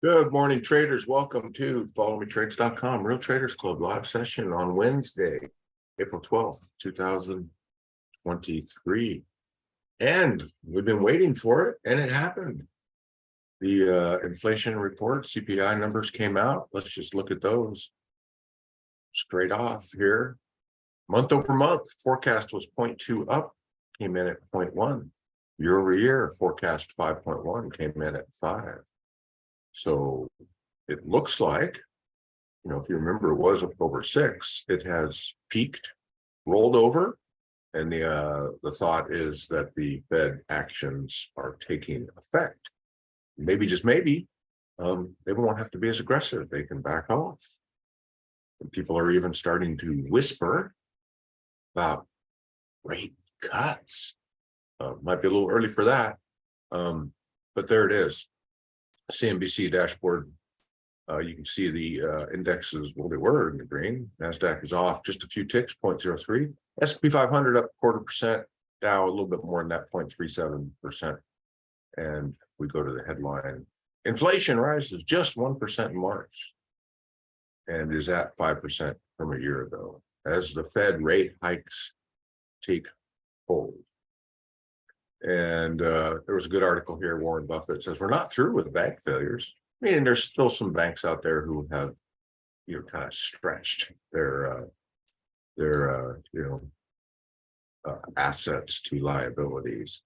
Good morning, traders. Welcome to followmetrades.com Real Traders Club live session on Wednesday, April 12th, 2023. And we've been waiting for it, and it happened. The inflation report, CPI numbers came out. Let's just look at those straight off here. Month over month, forecast was 0.2 up, came in at 0.1. Year over year, forecast 5.1, came in at 5. So it looks like, if you remember, it was up over 6. It has peaked, rolled over, and the thought is that the Fed actions are taking effect. Maybe, just maybe, they won't have to be as aggressive. They can back off. And people are even starting to whisper about rate cuts. Might be a little early for that, but there it is. CNBC dashboard. You can see the indexes, well, they were in the green. NASDAQ is off just a few ticks, 0.03. S&P 500 up 0.25%. Dow a little bit more than that, 0.37%. And if we go to the headline, inflation rises just 1% in March and is at 5% from a year ago as the Fed rate hikes take hold. And there was a good article here. Warren Buffett says we're not through with bank failures. I mean, there's still some banks out there who have, kind of stretched their assets to liabilities.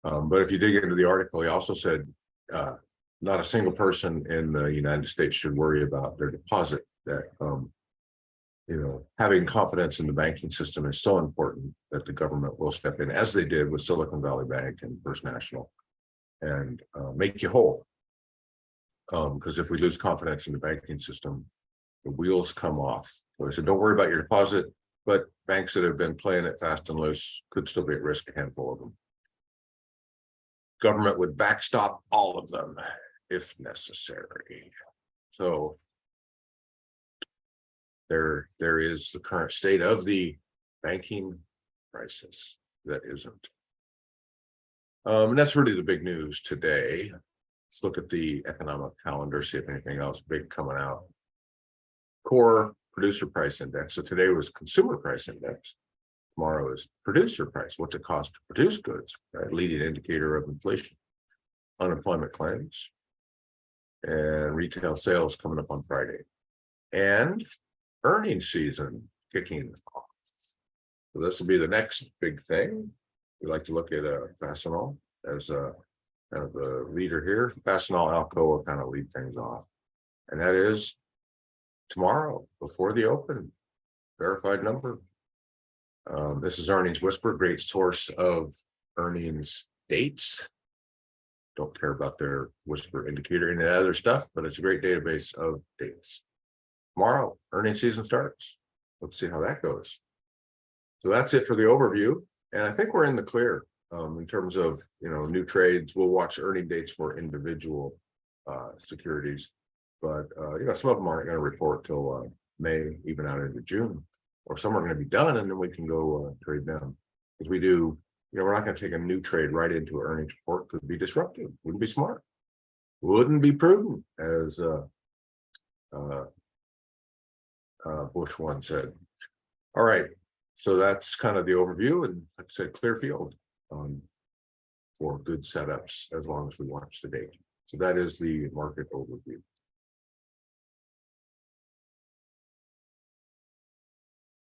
But if you dig into the article, he also said not a single person in the United States should worry about their deposit. That having confidence in the banking system is so important that the government will step in, as they did with Silicon Valley Bank and First National, and make you whole. Because if we lose confidence in the banking system, the wheels come off. So I said, don't worry about your deposit, but banks that have been playing it fast and loose could still be at risk, a handful of them. Government would backstop all of them if necessary. So there is the current state of the banking crisis that isn't. And that's really the big news today. Let's look at the economic calendar, see if anything else big coming out. Core producer price index. So today was consumer price index. Tomorrow is producer price. What's it cost to produce goods? Right? Leading indicator of inflation. Unemployment claims. And retail sales coming up on Friday. And earnings season kicking off. So this will be the next big thing. We like to look at Fastenal as a kind of the leader here. Fastenal, Alcoa kind of lead things off. And that is tomorrow before the open, verified number. This is Earnings Whisper, great source of earnings dates. Don't care about their whisper indicator and other stuff, but it's a great database of dates. Tomorrow, earnings season starts. Let's see how that goes. So that's it for the overview. And I think we're in the clear in terms of, new trades. We'll watch earning dates for individual securities. But, some of them aren't going to report till May, even out into June. Or some are going to be done, and then we can go trade them. Because we do, we're not going to take a new trade right into an earnings report. Could be disruptive. Wouldn't be smart. Wouldn't be prudent, as Bush one said. All right, so that's kind of the overview, and like I said, clear field for good setups as long as we watch the date. So that is the market overview.